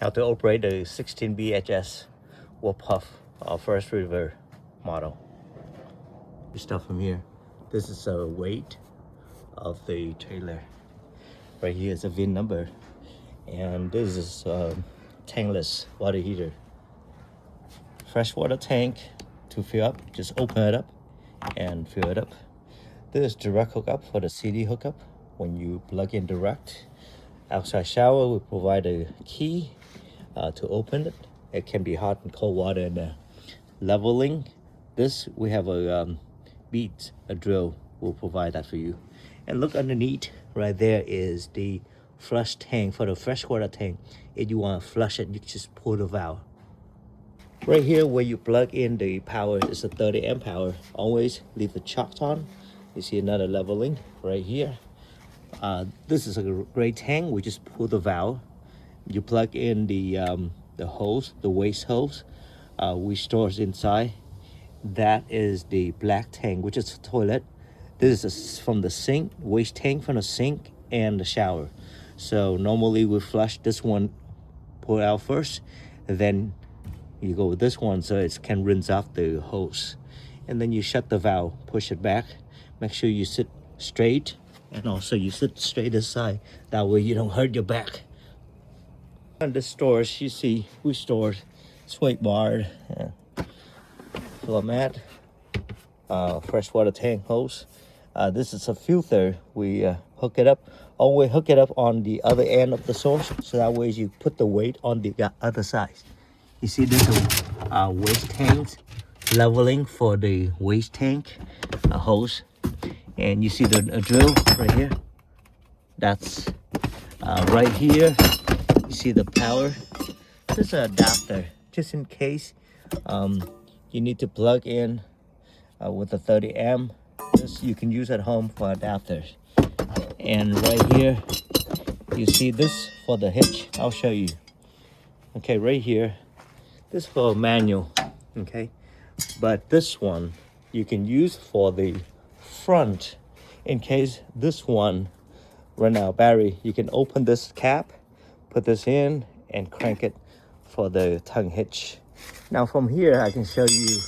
how to operate the 16 BHS wall puff first river model. We start from here. This is a weight of the trailer. Right here is a VIN number, and this is tankless water heater. Freshwater tank to fill up. Just open it up and fill it up. This is direct hookup for the CD hookup. When you plug in direct, outside shower, we provide a key to open it. It can be hot and cold water and leveling. This, we have a bead, a drill. We'll provide that for you. And look underneath, right there is the flush tank for the freshwater tank. If you want to flush it, you can just pull the valve. Right here where you plug in the power is a 30 amp power. Always leave the chock on. You see another leveling right here. This is a great tank. We just pull the valve. You plug in the hose, the waste hose. We store it inside. That is the black tank, which is a toilet. This is from the sink, waste tank from the sink and the shower. So normally we flush this one, pull it out first, and then you go with this one so it can rinse off the hose. And then you shut the valve, push it back. Make sure you sit straight, and also you sit straight this side. That way you don't hurt your back. On the storage, you see we stored weight bar, floor mat, freshwater tank hose. This is a filter. We hook it up. Always hook it up on the other end of the source, so that way you put the weight on the other side. You see this waste tank leveling for the waste tank hose, and you see the drill right here. That's right here. You see the power. This is an adapter, just in case you need to plug in with a 30 amp. This you can use at home for adapters. And right here, you see this for the hitch. I'll show you. Okay, right here, this for a manual. Okay, but this one you can use for the front. In case this one run out of battery, you can open this cap, put this in, and crank it for the tongue hitch. Now from here, I can show you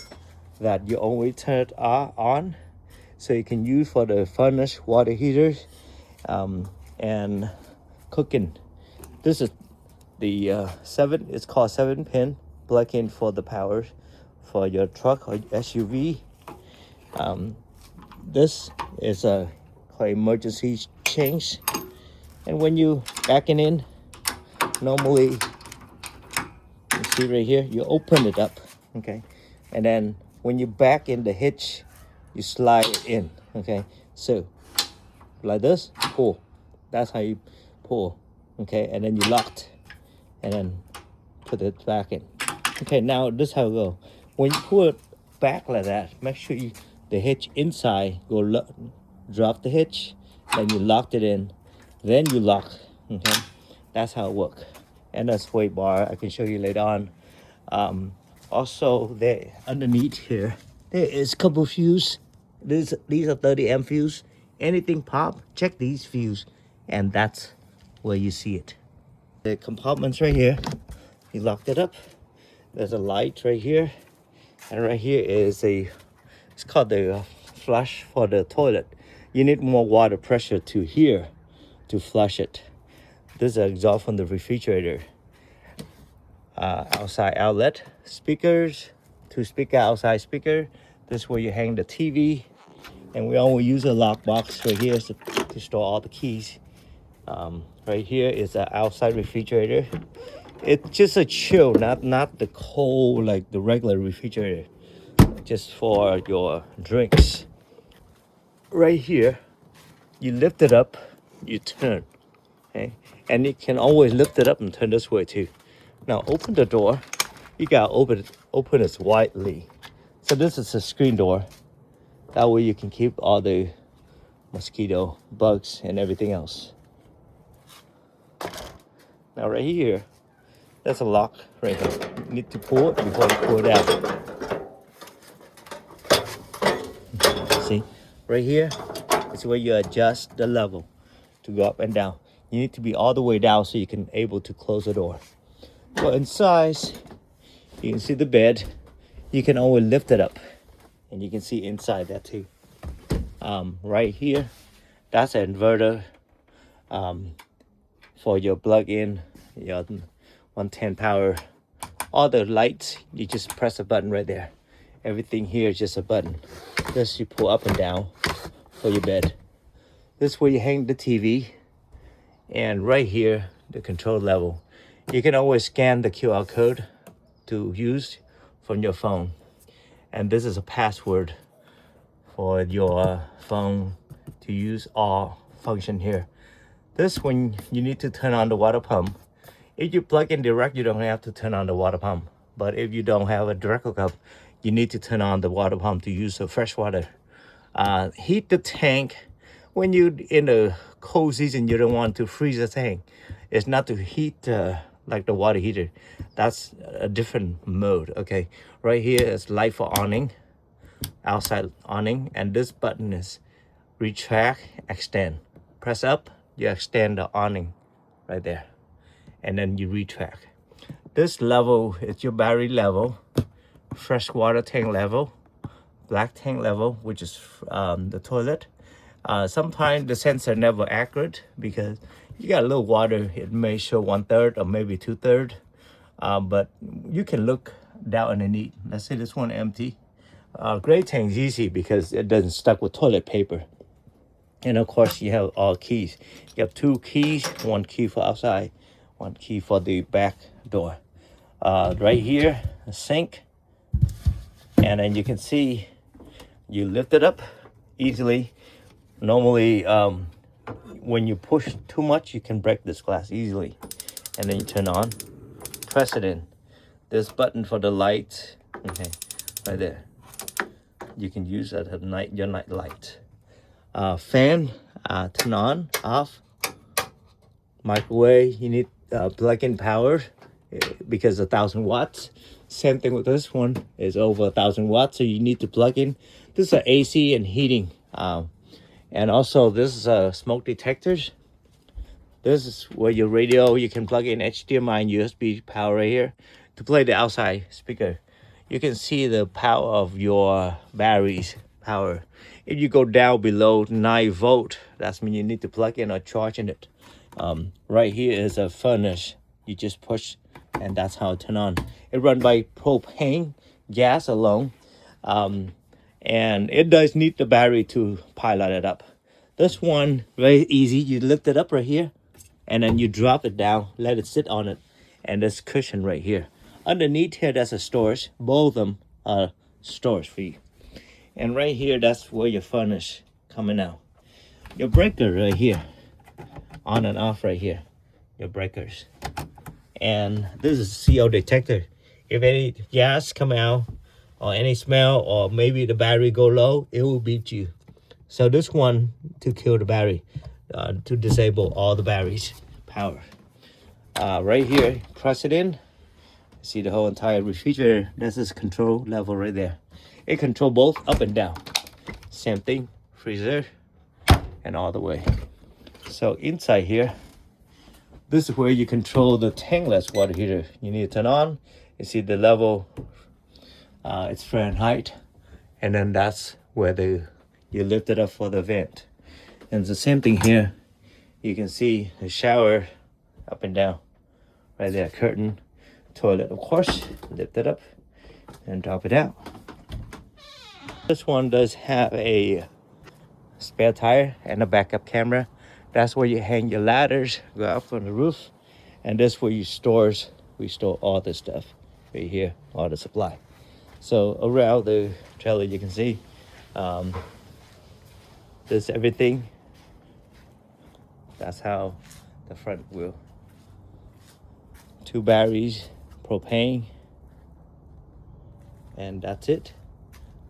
that you always turn it on, so you can use for the furnace, water heaters, and cooking. This is the it's called 7-pin plug-in for the power for your truck or SUV. This is a emergency change, and when you backing in, normally you see right here, you open it up, okay, and then when you back in the hitch, you slide it in, okay, so like this, pull. That's how you pull, okay, and then you locked, and then put it back in. Okay, now this is how it go. When you pull it back like that, make sure the hitch inside drop the hitch, then you locked it in, then you lock. Okay, that's how it works. And that's weight bar. I can show you later on. Also, there underneath here, there is a couple fuse. These are 30 amp fuse. Anything pop, check these fuse, and that's where you see it. The compartments right here, you locked it up. There's a light right here, and right here is it's called the flush for the toilet. You need more water pressure to here to flush it. This is an exhaust from the refrigerator. Outside outlet, speakers, 2 speaker, outside speaker. This is where you hang the TV. And we always use a lock box right here to store all the keys. Right here is an outside refrigerator. It's just a chill, not the cold like the regular refrigerator. Just for your drinks. Right here, you lift it up, you turn. Okay, and you can always lift it up and turn this way too. Now open the door. You gotta open it widely. So this is a screen door. That way you can keep all the mosquito, bugs, and everything else. Now right here, there's a lock right here. You need to pull it before you pull it out. See, right here is where you adjust the level to go up and down. You need to be all the way down so you can able to close the door. Well, in size, you can see the bed. You can always lift it up, and you can see inside that too. Right here, that's an inverter for your plug-in, your 110 power. All the lights, you just press a button right there. Everything here is just a button. This you pull up and down for your bed. This is where you hang the TV. And right here, the control level. You can always scan the QR code to use from your phone. And this is a password for your phone to use all function here. This when you need to turn on the water pump. If you plug in direct, you don't have to turn on the water pump. But if you don't have a direct hookup, you need to turn on the water pump to use the fresh water. Heat the tank. When you in the cold season, you don't want to freeze the tank. It's not to heat like the water heater. That's a different mode. Okay, right here is light for awning, outside awning, and this button is retract, extend. Press up, you extend the awning right there, and then you retract. This level is your battery level, freshwater tank level, black tank level, which is the toilet. Sometimes the sensor never accurate because you got a little water. It may show 1/3 or maybe 2/3, but you can look down underneath. Let's say this one empty. Gray tank is easy because it doesn't stuck with toilet paper. And of course, you have all keys. You have 2 keys, 1 key for outside, 1 key for the back door. Right here, a sink. And then you can see you lift it up easily. Normally, when you push too much, you can break this glass easily. And then you turn on, press it in. This button for the light, okay, right there. You can use that at night, your night light. Fan, turn on, off. Microwave, you need plug-in power because 1,000 watts. Same thing with this one, is over 1,000 watts, so you need to plug in. This is a AC and heating. And also this is smoke detectors. This is where your radio, you can plug in HDMI and USB power right here to play the outside speaker. You can see the power of your batteries power. If you go down below 9 volt, that's when you need to plug in or charge in it. Right here is a furnace. You just push and that's how it turn on. It run by propane gas alone. And it does need the battery to pilot it up. This one, very easy. You lift it up right here, and then you drop it down, let it sit on it, and this cushion right here. Underneath here, that's a storage. Both of them are storage for you. And right here, that's where your furnace coming out. Your breaker right here, on and off right here, your breakers. And this is a CO detector. If any gas come out, or any smell, or maybe the battery go low, it will beep you. So this one to kill the battery, to disable all the batteries power. Right here, press it in. See the whole entire refrigerator. This is control level right there. It control both up and down. Same thing, freezer, and all the way. So inside here, this is where you control the tankless water heater. You need to turn on. You see the level. It's Fahrenheit, and then that's where you lift it up for the vent. And it's the same thing here. You can see the shower up and down right there, curtain, toilet, of course. Lift it up and drop it out. This one does have a spare tire and a backup camera. That's where you hang your ladders, go up on the roof, and this where we store all this stuff right here, all the supply. So around the trailer, you can see this everything. That's how the front wheel. 2 batteries, propane, and that's it.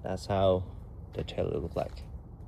That's how the trailer looks like.